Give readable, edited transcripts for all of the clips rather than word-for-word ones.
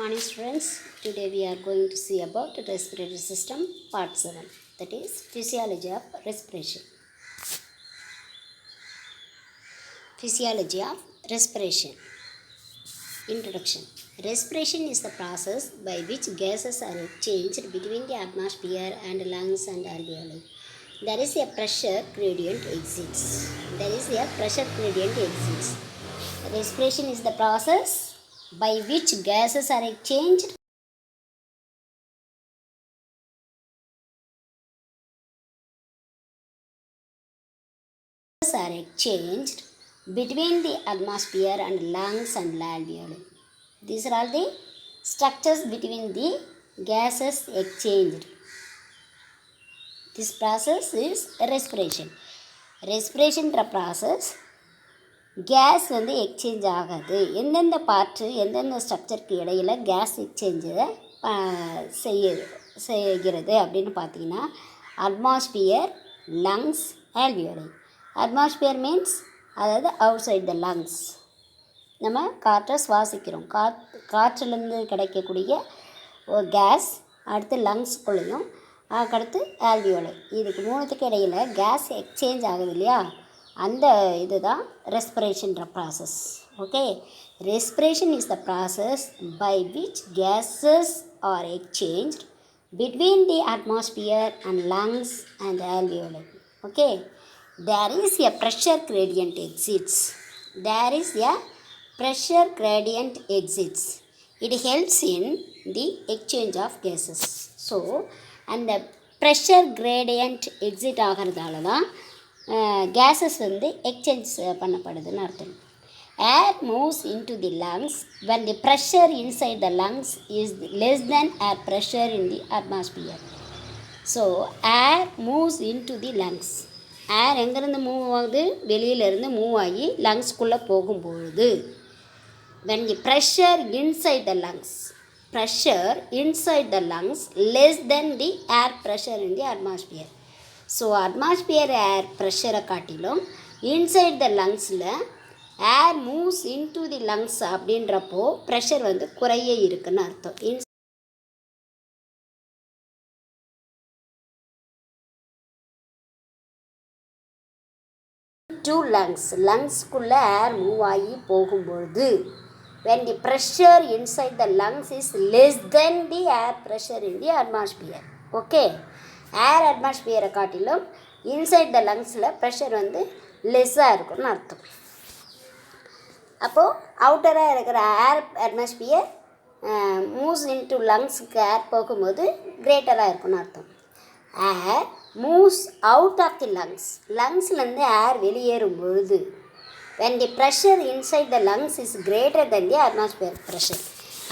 morning students. Today we are going to see about respiratory system part 7, that is physiology of respiration. Physiology of respiration. Introduction. Respiration is the process by which gases are exchanged between the atmosphere and lungs and alveoli. There is a pressure gradient exists. Respiration is the process by which gases are exchanged between the atmosphere and lungs and alveoli. These are all the structures between the gases exchanged. This process is respiration. Respiration process case exchange ஆகாது. எந்தெந்த part எந்தெந்த ஸ்ட்ரக்சருக்கு இடையில் case எக்ஸ்சேஞ்சை செய்கிறது அப்படின்னு பார்த்தீங்கன்னா atmosphere, lungs, alveoli. Atmosphere means அதாவது out side the lungs. நம்ம காற்றை சுவாசிக்கிறோம். காற்றுலேருந்து கிடைக்கக்கூடிய கேஸ் அடுத்து லங்ஸ்குள்ளேயும் அதுக்கடுத்து ஆல்வியோலை. இதுக்கு மூணுத்துக்கு இடையில் கேஸ் எக்ஸ்சேஞ்ச் ஆகுது இல்லையா, அந்த இதுதான் ரெஸ்பிரேஷன்ற process. Okay, respiration is the process by which gases are exchanged between the atmosphere and lungs and alveoli. Okay, there is a pressure gradient exists. It helps in the exchange of gases. So and the pressure gradient exit ஆகிறதால தான் gases exchange பண்ணப்படுதுன்னு அர்த்தம். Air moves into the lungs when the pressure inside the lungs is less than air pressure in the atmosphere. So air moves into the lungs. Air எங்கேருந்து move ஆகுது? வெளியிலேருந்து move ஆகி லங்ஸ்குள்ளே போகும்பொழுது when the pressure inside the lungs less than the air pressure in the atmosphere. So atmosphere air ப்ரெஷரை காட்டிலும் inside the லங்ஸில் air moves into the lungs அப்படின்றப்போ pressure குறைய இருக்குன்னு அர்த்தம். லங்ஸ்குள்ளே ஏர் மூவ் ஆகி போகும்பொழுது when the pressure inside the lungs is less than the air pressure in the atmosphere. Okay, ஏர் அட்மாஸ்பியரை காட்டிலும் இன்சைட் த லங்ஸில் ப்ரெஷர் லெஸ்ஸாக இருக்குன்னு அர்த்தம். அப்போது அவுட்டராக இருக்கிற ஏர் அட்மாஸ்பியர் மூவ்ஸ் இன்டு லங்ஸுக்கு ஏர் போகும்போது கிரேட்டராக இருக்குன்னு அர்த்தம். ஏர் மூவ்ஸ் அவுட் ஆஃப் தி லங்ஸ்லேருந்து ஏர் வெளியேறும் பொழுது when the pressure inside the lungs is greater than the atmospheric pressure.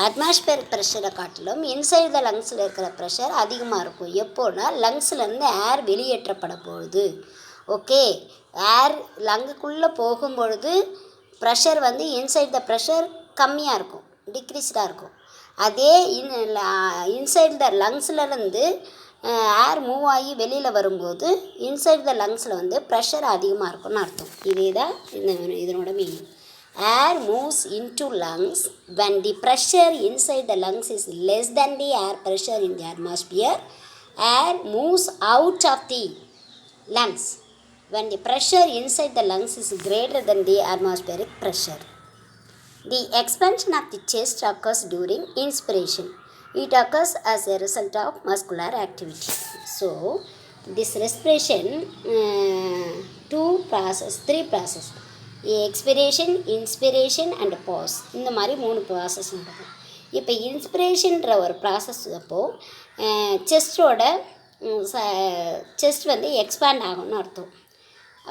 Atmospheric ப்ரெஷரை காட்டிலும் இன்சைட் த லங்ஸில் இருக்கிற ப்ரெஷர் அதிகமாக இருக்கும். எப்போனா லங்ஸ்லேருந்து ஏர் வெளியேற்றப்பட பொழுது. ஓகே, ஏர் லங்குக்குள்ளே போகும்பொழுது ப்ரெஷர் இன்சைட் த ப்ரெஷர் கம்மியாக இருக்கும், டிக்ரீஸ்டாக இருக்கும். அதே இன்சைட் த லங்ஸ்லேருந்து ஏர் மூவ் ஆகி வெளியில் வரும்போது இன்சைட் த லங்ஸில் ப்ரெஷர் அதிகமாக இருக்கும்னு அர்த்தம். இதே தான் இதனோட meaning. Air moves into lungs when the pressure inside the lungs is less than the air pressure in the atmosphere. Air moves out of the lungs when the pressure inside the lungs is greater than the atmospheric pressure. The expansion of the chest occurs during inspiration. It occurs as a result of muscular activity. So this respiration, three process. Expiration, inspiration and pause, இந்த மாதிரி 3 process நடக்கும். இப்போ இன்ஸ்பிரேஷன்ற ஒரு process அப்போது chest expand ஆகும்னு அர்த்தம்.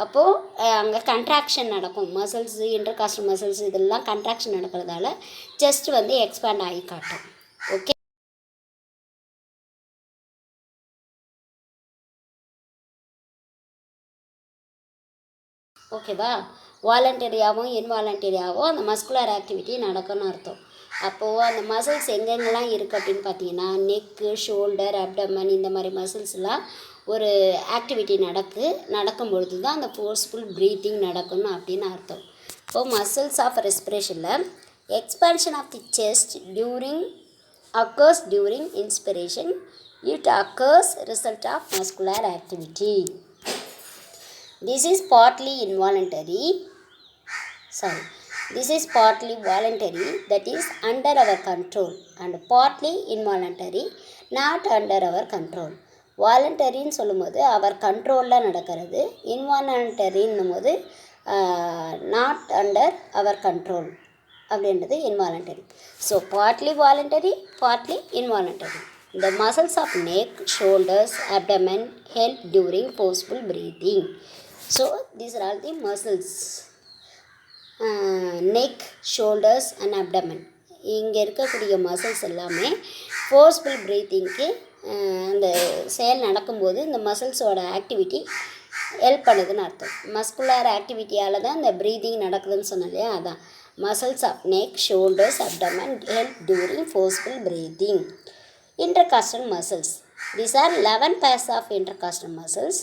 அப்போது அங்கே கண்ட்ராக்ஷன் நடக்கும். மசில்ஸ், இன்டர்காஸ்டல் மசில்ஸ் இதெல்லாம் கண்ட்ராக்ஷன் நடக்கிறதால செஸ்ட் எக்ஸ்பேண்ட் ஆகி காட்டும். ஓகே, ஓகேவா? வாலண்டரியாகவும் இன்வாலண்டரியாகவும் அந்த மஸ்குலர் ஆக்டிவிட்டி நடக்கும்னு அர்த்தம். அப்போது அந்த மசில்ஸ் எங்கெங்கெல்லாம் இருக்குது அப்படின்னு பார்த்தீங்கன்னா நெக்கு, ஷோல்டர், அப்டமன், இந்த மாதிரி மசில்ஸ்லாம் ஒரு ஆக்டிவிட்டி நடக்கும் பொழுது தான் அந்த ஃபோர்ஸ்ஃபுல் ப்ரீத்திங் நடக்கணும் அப்படின்னு அர்த்தம். இப்போது மசில்ஸ் ஆஃப் ரெஸ்பிரேஷனில் expansion of the chest during occurs during inspiration. It occurs result of muscular activity. This is partly involuntary. Sorry. This is partly voluntary, that is under our control, and partly involuntary, not under our control. வாலண்டரின்னு சொல்லும்போது அவர் கண்ட்ரோலில் நடக்கிறது, இன்வாலண்டரின்னும் போது not under our control அப்படின்றது involuntary. So partly voluntary, partly involuntary. The muscles of neck, shoulders, abdomen help during forceful breathing. So these are all the muscles. Neck, shoulders and abdomen, இங்கே இருக்கக்கூடிய muscles எல்லாமே forceful ப்ரீத்திங்க்கு அந்த செயல் நடக்கும்போது இந்த மசில்ஸோட activity help பண்ணுதுன்னு அர்த்தம். மஸ்குலர் ஆக்டிவிட்டியால் தான் இந்த ப்ரீதிங் நடக்குதுன்னு சொன்னோம் இல்லையா, அதான் muscles of neck, shoulders, abdomen help during forceful breathing. Intercostal muscles. These are 11 pairs of intercostal muscles.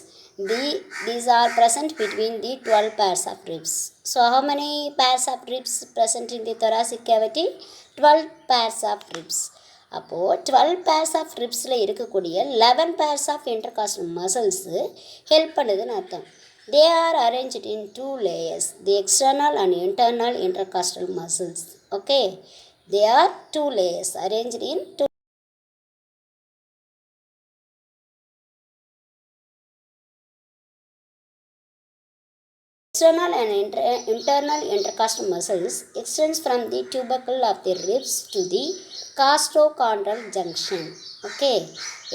These are present between the 12 pairs of ribs. So how many pairs of ribs present in the thoracic cavity? 12 pairs of ribs. அப்போது 12 pairs of ribஸில் இருக்கக்கூடிய 11 pairs of intercostal muscles help பண்ணுதுன்னு அர்த்தம். They are arranged in 2 layers, the external and internal intercostal muscles. Okay, they are 2 layers arranged in 2. External and internal intercostal muscles extends from the tubercle of the ribs to the costochondral junction. Okay,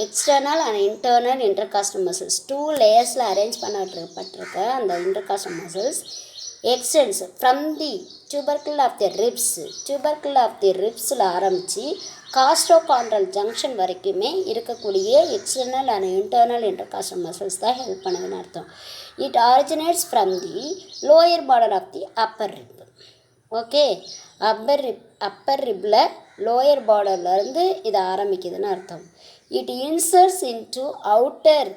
external and internal intercostal muscles 2 layers arrange பண்ணப்பட்டிருக்க அந்த intercostal muscles extends from the tubercle of the ribsல ஆரம்பித்து காஸ்டோகாண்ட்ரல் junction வரைக்குமே இருக்கக்கூடிய external and internal intercostal muscles தான் help பண்ணுதுன்னு அர்த்தம். It originates from the lower border of the upper rib. Okay, upper ரிப்பில் lower பார்டர்லேருந்து இது ஆரம்பிக்குதுன்னு அர்த்தம். It inserts into outer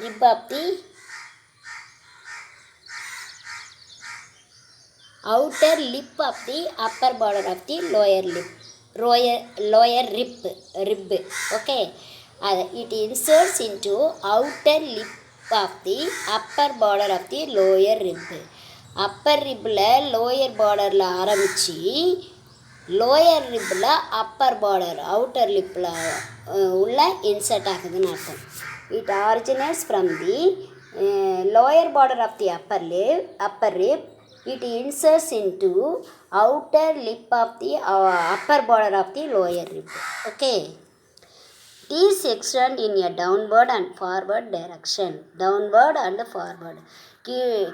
rib of the outer lip of the upper border of the lower rib. Okay, it inserts into outer lip of the upper border of the lower rib. upper ribல lower borderல ஆரம்பிச்சு lower ribல upper border outer lipல உள்ள insert ஆகுதுன்னு அர்த்தம். It originates from the lower border of the upper rib. It inserts into outer lip of the upper border of the lower rib. Okay, these extend in a downward and forward direction. Downward and forward,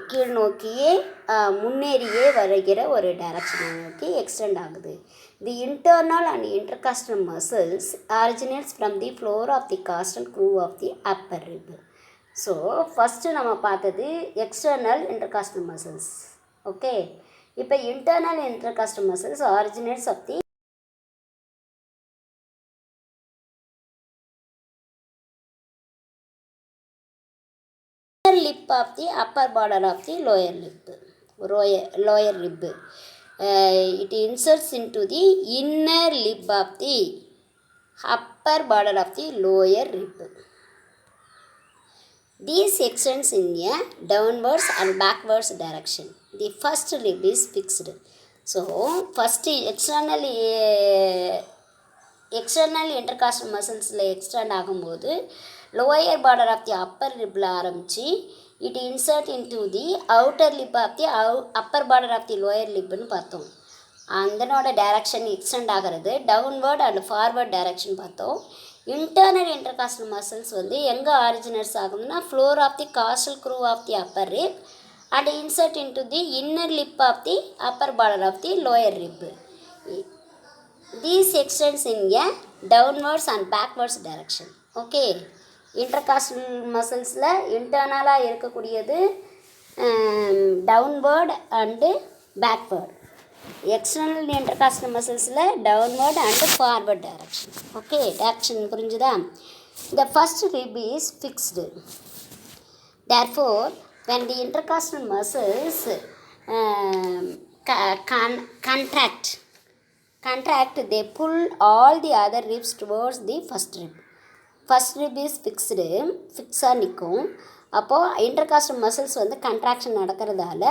கீழ் நோக்கியே முன்னேறியே வருகிற ஒரு டைரக்ஷனை நோக்கி extend ஆகுது. The internal and intercostal muscles originates from the floor of the costal groove of the upper rib. So first நம்ம பார்த்தது external intercostal muscles. Okay, இப்போ internal intercostal muscles originates of the lip of the upper border of the lower rib. It inserts into the inner lip of the upper border of the lower rib. These extends in a downwards and backwards direction. The first rib is fixed. So first external intercostal musclesல extend ஆகும்போது lower border of the upper ribல ஆரம்பிச்சு it insert into the outer lip of the upper border of the lower ribன்னு பார்த்தோம். அதனோட direction extend ஆகிறது downward and forward direction பார்த்தோம். Internal intercostal muscles வந்து எங்கே originates ஆகுதுன்னா floor of the costal groove of the upper rib and insert into the inner lip of the upper border of the lower rib. These extends in a downwards and backwards direction. Okay, intercostal musclesல இன்டர்னலாக இருக்கக்கூடியது downward and backward. External intercostal musclesல downward and forward direction. Okay, direction புரிஞ்சுதா? The first rib is fixed. Therefore, when the intercostal muscles contract contract, they pull all the other ribs towards the first rib. First rib is ஃபிக்ஸாக நிற்கும். அப்போது intercostal muscles வந்து contraction நடக்கிறதால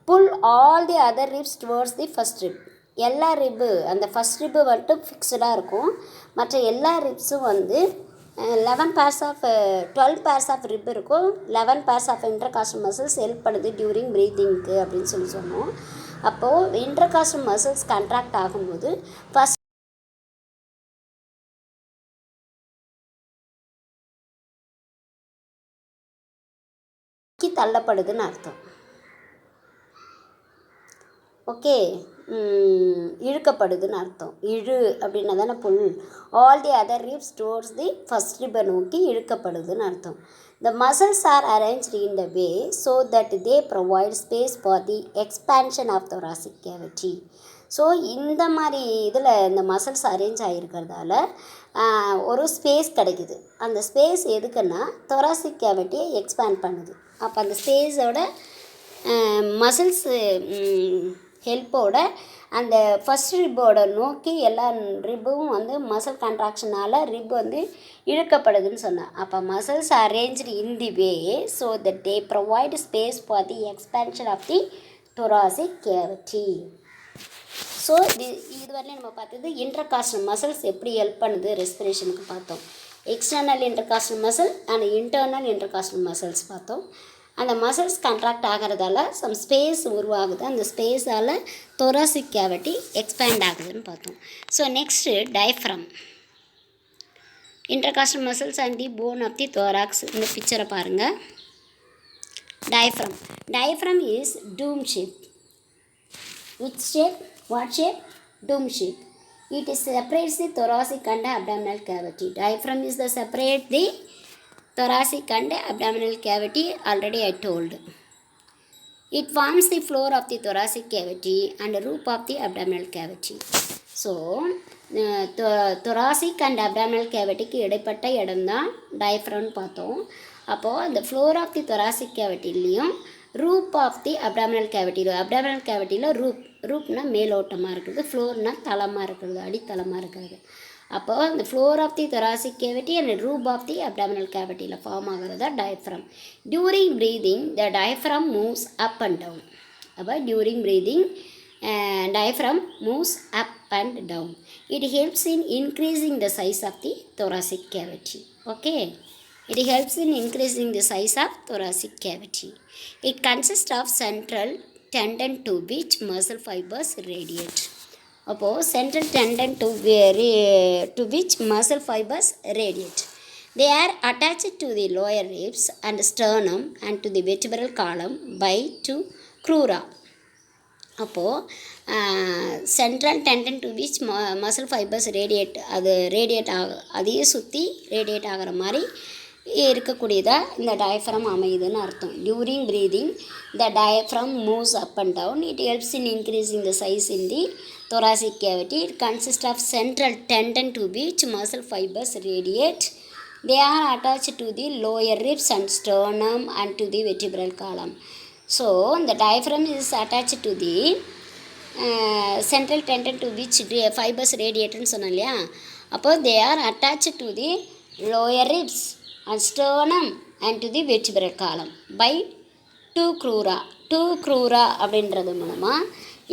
pull all the other ribs towards the first rib. எல்லா rib அந்த first ரிப்பு மட்டும் ஃபிக்ஸ்டாக இருக்கும். மற்ற எல்லா ரிப்ஸும் வந்து 12 pairs ஆஃப் ரிப் இருக்கும். 11 pairs of intercostal muscles help பண்ணுது டியூரிங் ப்ரீத்திங்க்கு அப்படின்னு சொன்னோம். அப்போது இன்டர்காஸ்டல் மசில்ஸ் கண்ட்ராக்ட் ஆகும்போது ஃபஸ்ட் தள்ளப்படுதுன்னு அர்த்தம். ஓகே, இழுக்கப்படுதுன்னு அர்த்தம். அப்படின்னா தானே pull. All the other ribs towards the first ரிப்பை நோக்கி இழுக்கப்படுதுன்னு அர்த்தம். The muscles are arranged in the way so that they provide space for the expansion of thoracic cavity. So இந்த மாதிரி இதில் இந்த மசில்ஸ் அரேஞ்ச் ஆகிருக்கிறதால ஒரு ஸ்பேஸ் கிடைக்குது. அந்த ஸ்பேஸ் எதுக்குன்னா thoracic கேவிட்டியை எக்ஸ்பேண்ட் பண்ணுது. அப்போ அந்த ஸ்பேஸோட மசில்ஸ் ஹெல்ப்போட அந்த ஃபஸ்ட் ரிப்போட நோக்கி எல்லா ரிப்பும் வந்து மசில் கண்ட்ராக்ஷனால் ரிப் வந்து இழுக்கப்படுதுன்னு சொன்னேன். அப்போ muscles arranged in the way so that they provide space for the expansion of the thoracic cavity. So இதுவரையிலும் நம்ம பார்த்தது இன்டர்காஸ்டல் மசில்ஸ் எப்படி ஹெல்ப் பண்ணுது ரெஸ்பிரேஷனுக்கு பார்த்தோம். External intercostal muscle and internal intercostal muscles பார்த்தோம். அந்த மசில்ஸ் கண்ட்ராக்ட் ஆகிறதால சம் ஸ்பேஸ் உருவாகுது. அந்த ஸ்பேஸால் thoracic கேவிட்டி எக்ஸ்பேண்ட் ஆகுதுன்னு பார்த்தோம். So next diaphragm. Intercostal muscles and the bone of the thorax. இந்த பிக்சரை பாருங்கள். Diaphragm is dome shape. Which shape? What shape? Dome shape. It separates the thoracic and abdominal cavity. Diaphragm is the separate the thoracic and abdominal cavity. Already I told. It forms the floor of the thoracic cavity and roof of the abdominal cavity. So, thoracic and abdominal cavityக்கு இடைப்பட்ட இடம் தான் டயஃப்ரம்னு பார்த்தோம். அப்போது அந்த floor of the thoracic cavityலையும் roof of the abdominal கேவிட்டியில் ரூப்னா மேலோட்டமாக இருக்கிறது, ஃப்ளோர்னால் தளமாக இருக்கிறது, அடித்தளமாக இருக்கிறது. அப்போது அந்த floor of the thoracic cavity and roof of the abdominal கேவிட்டியில் ஃபார்ம் ஆகிறதா diaphragm. During breathing the diaphragm moves up and down. அப்போ during breathing diaphragm moves up and down. It helps in increasing the size of the thoracic cavity. Okay. It helps in increasing the size of thoracic cavity. It consists of central tendon to which muscle fibers radiate. அப்போது central tendon to which muscle fibers radiate. They are attached to the lower ribs and sternum and to the vertebral column by two crura. அப்போது central tendon to which muscle fibres அதையே சுற்றி radiate ஆகிற மாதிரி இருக்கக்கூடியதாக இந்த diaphragm அமையுதுன்னு அர்த்தம். During breathing the diaphragm moves up and down. It helps in increasing the size in the thoracic cavity. It consists of central tendon to which muscle fibers radiate. They are attached to the lower ribs and sternum and to the vertebral column. So, the diaphragm is attached to the central tendon to which fibers radiate ன்னு சொன்னோம் இல்லையா. அப்போது they are attached to the lower ribs and sternum and to the vertebral column by two crura அப்படின்றது மூலமாக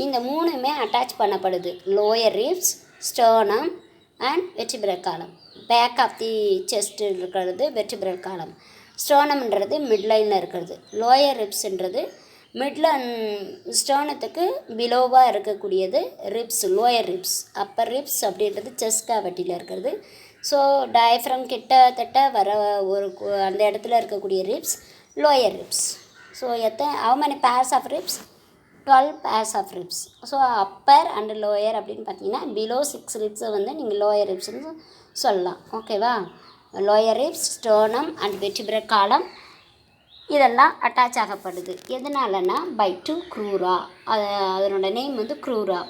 இந்த மூணுமே attach பண்ணப்படுது. Lower ribs, sternum and vertebral column. Back of the chest இருக்கிறது வெர்டிபிரல் காலம். ஸ்டர்னம்ன்றது மிட்லைனில் இருக்கிறது. லோயர் ரிப்ஸ்ன்றது ஸ்டர்னத்துக்கு பிலோவாக இருக்கக்கூடியது ribs, lower ribs. Upper ribs அப்படின்றது செஸ்ட் கேவிட்டியில் இருக்கிறது. ஸோ டயஃப்ரம் கிட்டத்தட்ட வர அந்த இடத்துல இருக்கக்கூடிய ribs lower ribs. So how many pairs of ribs? 12 pairs of ribs. So upper and lower அப்படின்னு பார்த்தீங்கன்னா பிலோ 6 ரிப்ஸை வந்து நீங்கள் லோயர் ரிப்ஸ்ன்னு சொல்லலாம். ஓகேவா? Lower ribs, sternum and vertebral காலம் இதெல்லாம் அட்டாச் ஆகப்படுது. எதனாலனா பை டூ க்ரூரா. அதனோட நேம் வந்து க்ரூரா.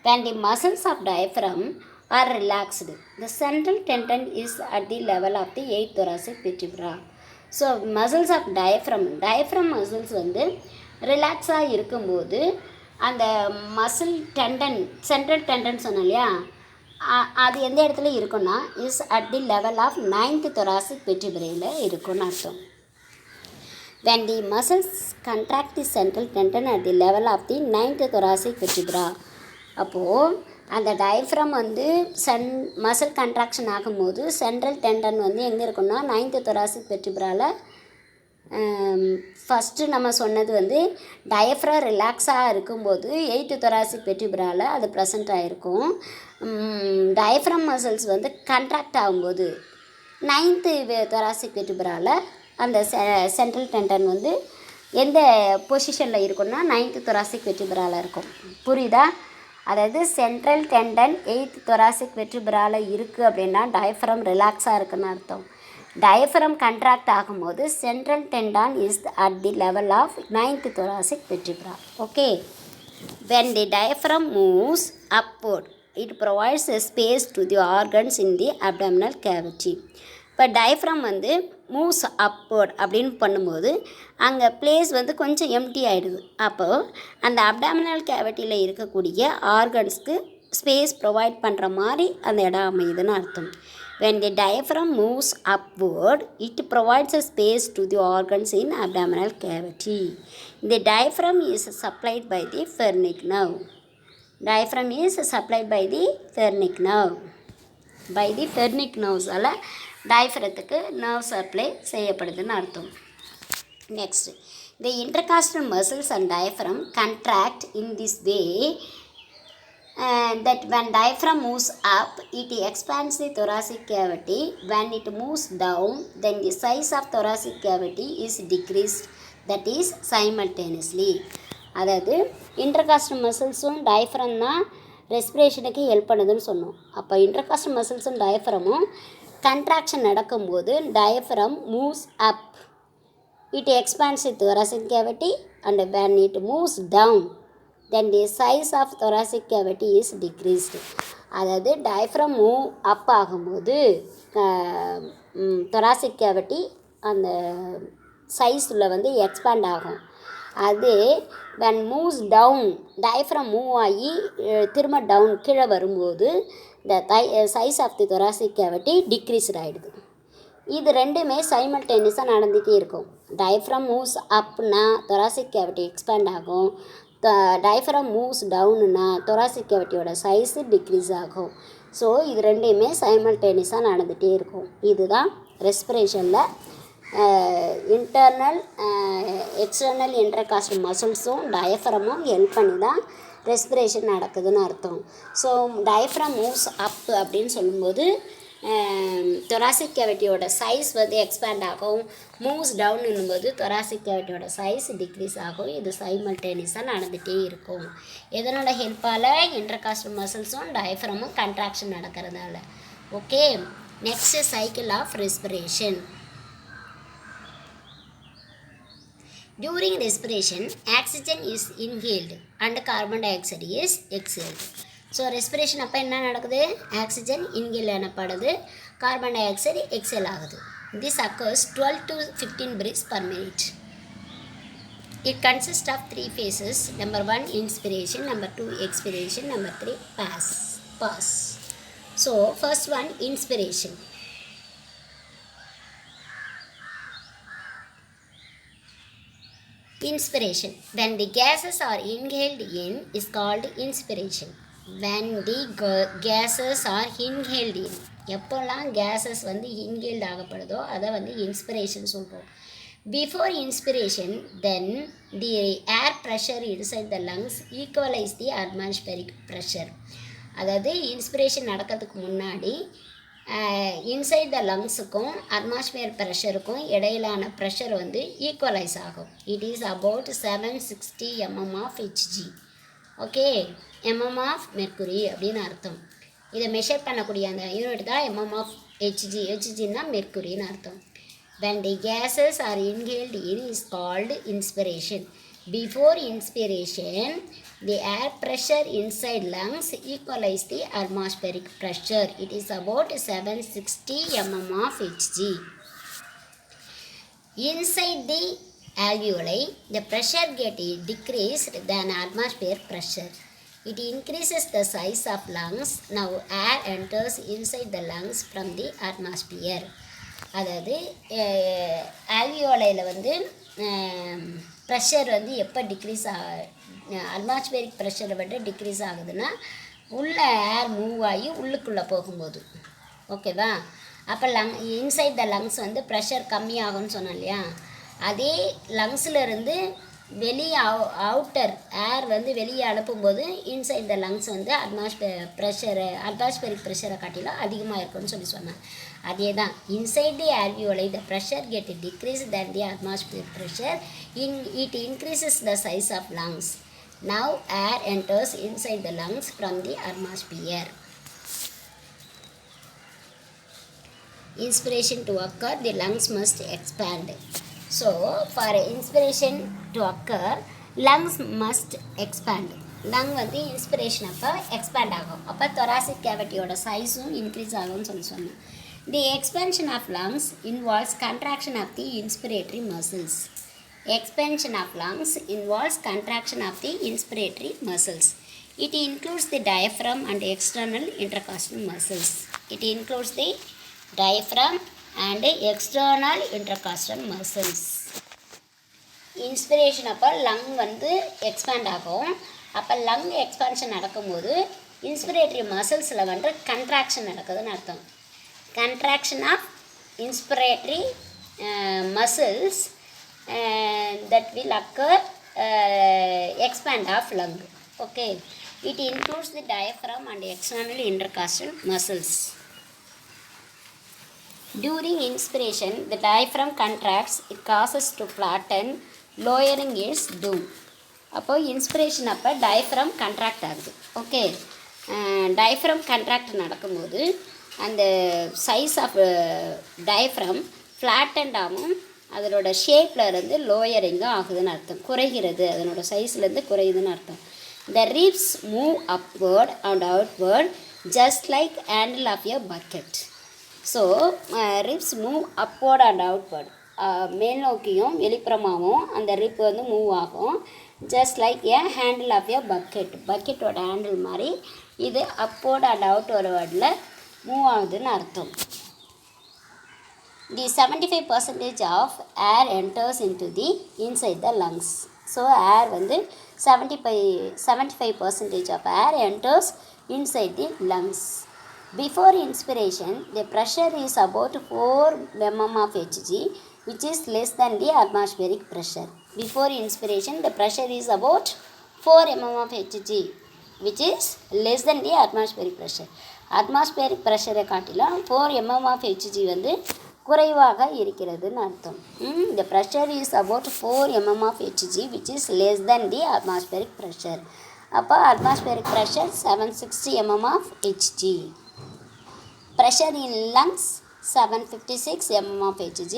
when the muscles of diaphragm are relaxed, the central tendon is at the level of the 8th thoracic vertebra. So muscles of diaphragm muscles வந்து ரிலாக்ஸாக இருக்கும்போது அந்த muscle tendon central tendon சொன்னோம் இல்லையா, அது எந்த இடத்துல இருக்குன்னா is at the level of 9th thoracic vertebrae இருக்குன்னு அர்த்தம். when the muscles contract the central tendon at the level of the 9th thoracic vertebra, அப்போது அந்த டயஃப்ரம் வந்து மசில் கண்ட்ராக்ஷன் ஆகும்போது சென்ட்ரல் டெண்டன் வந்து எங்கே இருக்குன்னா 9th thoracic vertebraல ஃபஸ்ட்டு நம்ம சொன்னது வந்து டயஃப்ரம் ரிலாக்ஸாக இருக்கும்போது 8th thoracic vertebraல அது ப்ரெசண்ட் ஆகிருக்கும். டயஃப்ரம் மசில்ஸ் வந்து கண்ட்ராக்ட் ஆகும்போது 9th thoracic vertebraல அந்த சென்ட்ரல் டெண்டன் வந்து எந்த பொசிஷனில் இருக்குன்னா 9th thoracic vertebraல இருக்கும். புரியுதா? அதாவது சென்ட்ரல் டெண்டன் 8th thoracic vertebraல இருக்குது அப்படின்னா டயஃப்ரம் ரிலாக்ஸாக இருக்குன்னு அர்த்தம். டயஃப்ரம் கண்ட்ராக்ட் ஆகும்போது central tendon is at the level of 9th thoracic vertebra. Okay, when the diaphragm moves upward it provides a space to the organs in the abdominal cavity. இப்போ diaphragm வந்து moves upward அப்படின்னு பண்ணும்போது அங்கே place வந்து கொஞ்சம் empty ஆகிடுது. அப்போது அந்த அப்டாமினல் கேவிட்டியில் இருக்கக்கூடிய ஆர்கன்ஸ்க்கு ஸ்பேஸ் ப்ரொவைட் பண்ணுற மாதிரி அந்த இடம் அமையுதுன்னு அர்த்தம். when the diaphragm moves upward it provides a space to the organs in abdominal cavity. The diaphragm is supplied by the pharynx nerve. Diaphragm is supplied by the pharynx nerve. by the pharynx nerves ஆல் டயஃப்ரத்துக்கு nerve supply செய்யப்படுதுன்னு அர்த்தம். Next, the intercostal muscles and diaphragm contract in this way that when diaphragm moves up it expands the thoracic cavity. When it moves down then the size of thoracic cavity is decreased, that is simultaneously. அதாவது intercostal மசில்ஸும் diaphragm தான் ரெஸ்பிரேஷனுக்கு help பண்ணுதுன்னு சொன்னோம். அப்போ intercostal மசில்ஸும் டயஃப்ரமும் contraction நடக்கும்போது diaphragm moves up it expands the thoracic cavity, and when it moves down then the size of thoracic cavity is decreased. அதாவது diaphragm move up ஆகும்போது thoracic cavity அந்த சைஸில் வந்து எக்ஸ்பேண்ட் ஆகும். அது when moves down diaphragm move ஆகி திரும்ப down கீழே வரும்போது the size of the thoracic cavity decreased ஆகிடுது. இது ரெண்டுமே சைமல்டேனியஸாக நடந்துகிட்டே இருக்கும். டயஃப்ரம் மூவ்ஸ் அப்னா thoracic cavity எக்ஸ்பேண்ட் ஆகும். டயஃப்ரம் மூவ்ஸ் டவுனுன்னா thoracic cavityயோட சைஸு டிக்ரீஸ் ஆகும். ஸோ இது ரெண்டையுமே சைமல்டேனியஸாக நடந்துகிட்டே இருக்கும். இதுதான் ரெஸ்பிரேஷனில் இன்டர்னல் எக்ஸ்டர்னல் இன்டர்காஸ்டல் மசில்ஸும் டயஃப்ரமும் ஹெல்ப் பண்ணி தான் ரெஸ்பிரேஷன் நடக்குதுன்னு அர்த்தம். ஸோ டயஃப்ரம் மூவ்ஸ் அப் அப்படின்னு சொல்லும்போது thoracic cavityயோட சைஸ் வந்து எக்ஸ்பேண்ட் ஆகும். மூவ்ஸ் டவுன் போது thoracic cavityயோட சைஸ் டிக்ரீஸ் ஆகும். இது சைமல்டேனியஸாக நடந்துகிட்டே இருக்கும். எதனோட ஹெல்ப்பால்? இன்டர்காஸ்டல் மசில்ஸும் டயஃப்ரமும் கண்ட்ராக்ஷன் நடக்கிறதால. Okay, next cycle of respiration. During respiration, oxygen is inhaled and carbon dioxide is exhaled. So respiration அப்போ என்ன நடக்குது? ஆக்சிஜன் இன்ஹேல் எனப்படுது, கார்பன் டை ஆக்சைடு எக்ஸேல் ஆகுது. This occurs 12 to 15 breaths per minute. It consists of 3 phases. Number 1 inspiration, number 2 expiration, number 3 pause. So first one, inspiration. Inspiration, when the gases are inhaled in is called inspiration. when the gases are inhaled in, எப்போல்லாம் gases வந்து இன்ஹேல்ட் ஆகப்படுதோ அதை வந்து inspiration சொல்கிறோம். Before inspiration then the air pressure inside the lungs equalise the atmospheric pressure. அதாவது inspiration நடக்கிறதுக்கு முன்னாடி inside the லங்ஸுக்கும் atmosphere ப்ரெஷருக்கும் இடையிலான pressure வந்து ஈக்குவலைஸ் ஆகும். It is about 760 mm of Hg. Okay, mm of mercury அப்படின்னு அர்த்தம். இதை மெஷர் பண்ணக்கூடிய அந்த யூனிட் தான் mm of Hg. Hgன்னா மெர்க்குரின்னு அர்த்தம். when the gases are inhaled in is called inspiration. Before inspiration, the air pressure inside lungs equalize the atmospheric pressure. It is about 760 mm of Hg. Inside the alveoli, the pressure get decreased than atmosphere pressure. It increases the size of lungs. Now air enters inside the lungs from the atmosphere. அதாவது ஆல்வியோலையில் வந்து pressure வந்து எப்போ degrees atmospheric ப்ரெஷரை விட degrees ஆகுதுன்னா உள்ள ஏர் move ஆகி உள்ளுக்குள்ளே போகும்போது, ஓகேவா? அப்போ இன்சைட் த லங்ஸ் வந்து ப்ரெஷர் கம்மியாகும்னு சொன்னோம் இல்லையா? அதே லங்ஸில் இருந்து வெளியே அவுட்டர் ஏர் வந்து வெளியே அனுப்பும்போது இன்சைட் த லங்ஸ் வந்து அட்மாஸ்பியரிக் ப்ரெஷரை காட்டிலும் அதிகமாக இருக்கும்னு சொன்னேன். அதே தான் inside the alveoli the pressure get decrease than the atmosphere pressure. It increases the size of lungs. Now air enters inside the lungs from the atmosphere. Inspiration to occur, the lungs must expand. So for inspiration to occur, lungs must expand. Lung வந்து inspiration அப்போ expand ஆகும். அப்போ thoracic கேவிட்டியோட சைஸும் increase ஆகும்னு சொன்னேன். The expansion of lungs involves contraction of the inspiratory muscles. Expansion of lungs involves contraction of the inspiratory muscles. It includes the diaphragm and external intercostal muscles. It includes the diaphragm and external intercostal muscles. Inspiration அப்போ lung வந்து expand ஆகும். அப்போ lung expansion நடக்கும்போது inspiratory மசில்ஸில் வந்து contraction நடக்குதுன்னு அர்த்தம். Contraction of inspiratory muscles that will occur expand of lung. Okay, it includes the diaphragm and external intercostal muscles. During inspiration, the diaphragm contracts. It causes to flatten, lowering its dome. அப்போ inspiration அப்போ diaphragm contract ஆகுது. Okay, diaphragm contract நடக்கும்போது அந்த size of diaphragm flattened ஆகும். அதனோட ஷேப்பில் இருந்து லோயரிங்கும் ஆகுதுன்னு அர்த்தம். குறைகிறது, அதனோட சைஸ்லேருந்து குறையுதுன்னு அர்த்தம். The ribs move upward and outward just like handle of a bucket. So ribs move upward and outward, மேல் நோக்கியும் வெளிப்புறமாகவும் அந்த ரிப் வந்து மூவ் ஆகும். Just like a handle of a bucket, பக்கெட்டோட ஹேண்டில் மாதிரி இது அப்வர்ட் அண்ட் அவுட்வர்டில் மூவ் ஆகுதுன்னு அர்த்தம். The 75% of air enters into the inside the lungs. So air வந்து 75% of air enters inside the lungs. Before inspiration, the pressure is about 4 mm of Hg, which is less than the atmospheric pressure. Before inspiration, the pressure is about 4 mm of Hg, which is less than the atmospheric pressure. Atmospheric pressure காட்டிலும் 4 mm of Hg வந்து குறைவாக இருக்கிறதுன்னு அர்த்தம். The pressure is about 4 mm of Hg, which is less than the atmospheric pressure. அப்போ atmospheric pressure 760 mm of Hg. Pressure in lungs 756 mm of Hg.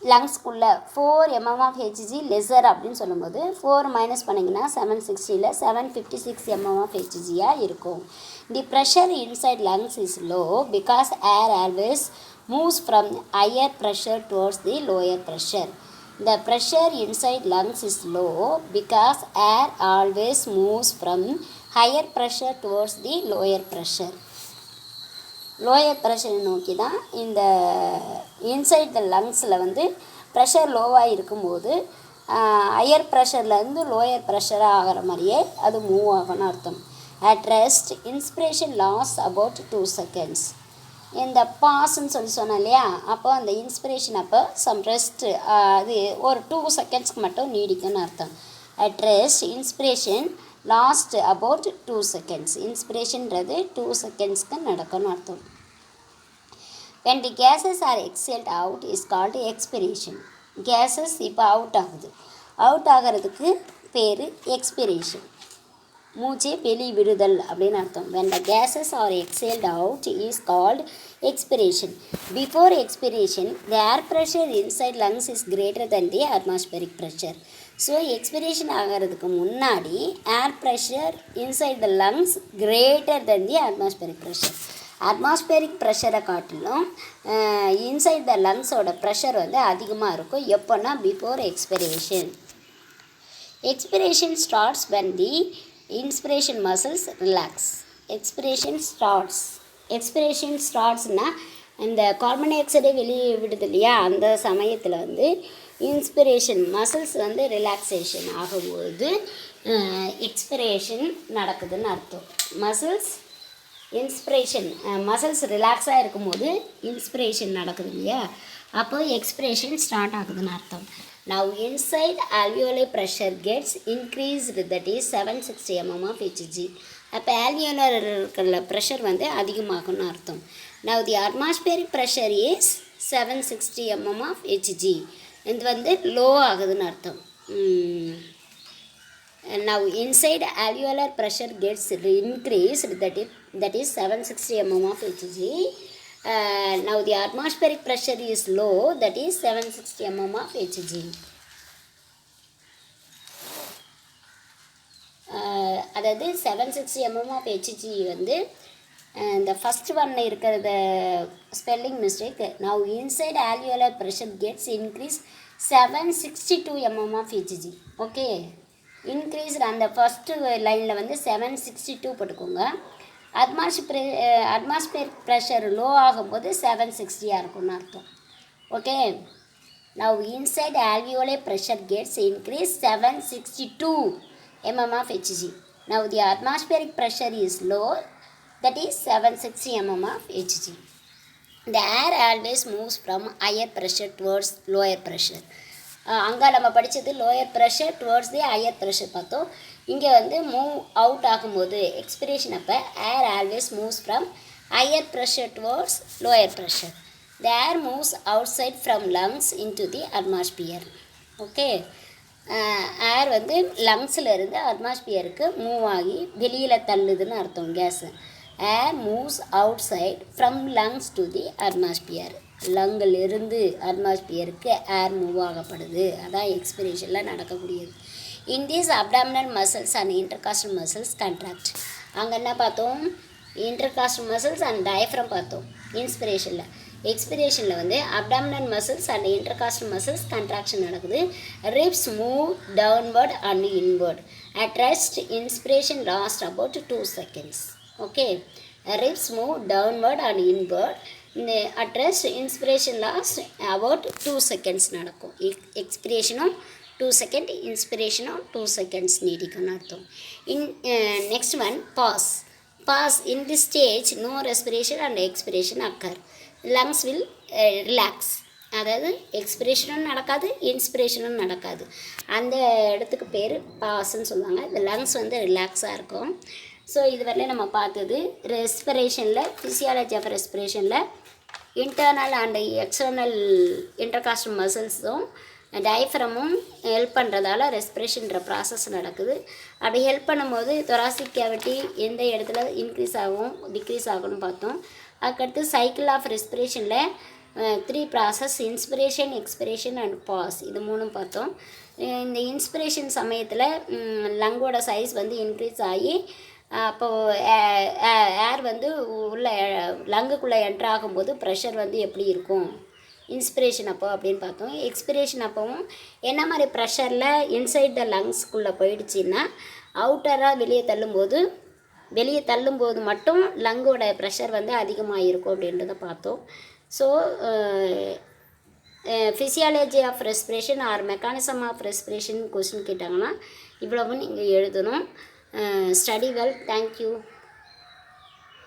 லங்ஸ்குள்ளே 4 mm of Hg lesser அப்படின்னு சொல்லும்போது 4 minus பண்ணிங்கன்னா 760ல் 756 mm of Hgயாக இருக்கும். The pressure inside lungs is low because air always moves from higher pressure towards the lower pressure. The pressure inside lungs is low because air always moves from higher pressure towards the lower pressure. Lower ப்ரெஷரை நோக்கி தான் இந்த inside the லங்ஸில் வந்து pressure லோவாக இருக்கும்போது higher ப்ரெஷர்லேருந்து lower ப்ரெஷராக ஆகிற மாதிரியே அது மூவ் ஆகணும்னு அர்த்தம். At rest inspiration lasts about 2 seconds. இந்த பாஸ்ன்னு சொன்னேன் இல்லையா, அப்போ அந்த இன்ஸ்பிரேஷன் அப்போ சம் ரெஸ்ட் அது ஒரு 2 secondsக்கு மட்டும் நீடிக்கும்னு அர்த்தம். At rest inspiration last about 2 seconds. இன்ஸ்பிரேஷன்றது 2 secondsக்கு நடக்கும்னு அர்த்தம். when the gases are exhaled out is called expiration. gases இப்போ அவுட் ஆகுது, அவுட் ஆகிறதுக்கு பேர் எக்ஸ்பிரேஷன், மூச்சை வெளிவிடுதல் அப்படின்னு அர்த்தம். when the gases are exhaled out is called expiration. Before expiration, the air pressure inside lungs is greater than the atmospheric pressure. So expression ஆகிறதுக்கு முன்னாடி ஏர் pressure inside the lungs greater than the atmospheric pressure. Atmospheric ப்ரெஷரை காட்டிலும் inside த லங்ஸோட pressure வந்து அதிகமாக இருக்கும். எப்போன்னா before expiration. Expiration starts when the inspiration muscles relax. Expiration ஸ்டார்ட்ஸ்னால் இந்த கார்பன் டை ஆக்சைடை வெளியே விடுது இல்லையா, அந்த சமயத்தில் வந்து இன்ஸ்பிரேஷன் மசில்ஸ் வந்து ரிலாக்ஸேஷன் ஆகும்போது எக்ஸ்பிரேஷன் நடக்குதுன்னு அர்த்தம். மசில்ஸ் ரிலாக்ஸாக இருக்கும்போது இன்ஸ்பிரேஷன் நடக்குது இல்லையா, அப்போ எக்ஸ்பிரேஷன் ஸ்டார்ட் ஆகுதுன்னு அர்த்தம். Now inside alveolar pressure gets increased, that is 760 mm of Hg. அப்போ alveolar இருக்கிற ப்ரெஷர் வந்து அதிகமாகும்னு அர்த்தம். Now the atmospheric pressure is 760 mm of Hg. இது வந்து லோ ஆகுதுன்னு அர்த்தம். Now inside alveolar pressure gets increased, that is 760 mm of Hg. Now the atmospheric pressure is low, that is 760 mm of Hg. அதாவது 760 mm of Hg வந்து இந்த first ஒன்னில் இருக்கிறத spelling mistake. Now inside alveolar pressure gets increased 762 mm of Hg. Okay, increased அந்த first லைனில் வந்து 762 போட்டுக்கோங்க. Atmosphere pressure low ஆகும்போது 760 இருக்கும்னு அர்த்தம். Okay, now inside alveolar pressure gets increased 762 mm of Hg. Now the atmospheric pressure is low, that is 760 mm of Hg. The air always moves from higher pressure towards lower pressure. அங்கே நம்ம படித்தது lower pressure towards the higher pressure பார்த்தோம். இங்கே வந்து move out ஆகும்போது expiration அப்போ air always moves from higher pressure towards lower pressure. The air moves outside from lungs into the atmosphere. Okay, air வந்து லங்ஸில் இருந்து அட்மாஸ்பியருக்கு மூவ் ஆகி வெளியில் தள்ளுதுன்னு அர்த்தம். Gas air moves outside from lungs to the atmosphere. லங்கிலிருந்து அட்மாஸ்பியருக்கு ஏர் மூவ் ஆகப்படுது. அதான் எக்ஸ்பிரேஷனில் நடக்கக்கூடியது. In these abdominal muscles and intercostal muscles contract. அங்கே என்ன பார்த்தோம்? இன்டர்காஸ்டல் மசில்ஸ் அண்ட் டயஃப்ரம் பார்த்தோம் இன்ஸ்பிரேஷனில். எக்ஸ்பிரேஷனில் வந்து abdominal muscles and intercostal muscles contraction நடக்குது. Ribs move downward and inward. At rest inspiration last about 2 seconds. Okay, ribs move downward and inward. இந்த at rest inspiration last about 2 seconds நடக்கும். எக்ஸ்பிரேஷனும் 2 seconds, இன்ஸ்பிரேஷனும் 2 seconds நீடிக்கும்னு அர்த்தம். Next one pause. In this stage no respiration and expiration occur. Lungs will relax. அதாவது எக்ஸ்பிரேஷனும் நடக்காது, இன்ஸ்பிரேஷனும் நடக்காது. அந்த இடத்துக்கு பேர் பாஸ்ன்னு சொல்லுவாங்க. இந்த லங்ஸ் வந்து ரிலாக்ஸாக இருக்கும். ஸோ இதுவரையிலும் நம்ம பார்த்தது ரெஸ்பிரேஷனில், ஃபிசியாலஜி ஆஃப் ரெஸ்பிரேஷனில் இன்டர்னல் அண்ட் எக்ஸ்டர்னல் இன்டர்காஸ்டல் மசில்ஸும் டயஃப்ரமும் ஹெல்ப் பண்ணுறதால ரெஸ்பிரேஷன்ற ப்ராசஸ் நடக்குது. அப்படி ஹெல்ப் பண்ணும்போது தொராசிக் கேவிட்டி எந்த இடத்துல இன்க்ரீஸ் ஆகும் டிக்ரீஸ் ஆகும்னு பார்த்தோம். அதுக்கடுத்து சைக்கிள் ஆஃப் ரெஸ்பிரேஷனில் 3 process: inspiration, expiration and pause. இது 3 பார்த்தோம். இந்த இன்ஸ்பிரேஷன் சமயத்தில் லங்கோட சைஸ் வந்து இன்க்ரீஸ் ஆகி அப்போது ஏர் வந்து உள்ள லங்குக்குள்ளே என்ட்ரு ஆகும்போது ப்ரெஷர் வந்து எப்படி இருக்கும் இன்ஸ்பிரேஷன் அப்போ அப்படின்னு பார்த்தோம். எக்ஸ்பிரேஷன் அப்போவும் என்ன மாதிரி ப்ரெஷரில் இன்சைட் த லங்ஸ்க்குள்ளே போயிடுச்சின்னா அவுட்டராக வெளியே தள்ளும்போது மட்டும் லங்கோட ப்ரெஷர் வந்து அதிகமாக இருக்கும் அப்படின்றத பார்த்தோம். So physiology of respiration or mechanism of respiration question கேட்டாங்கன்னா இவ்வளவும் நீங்கள் எழுதணும். Study well. தேங்க்யூ.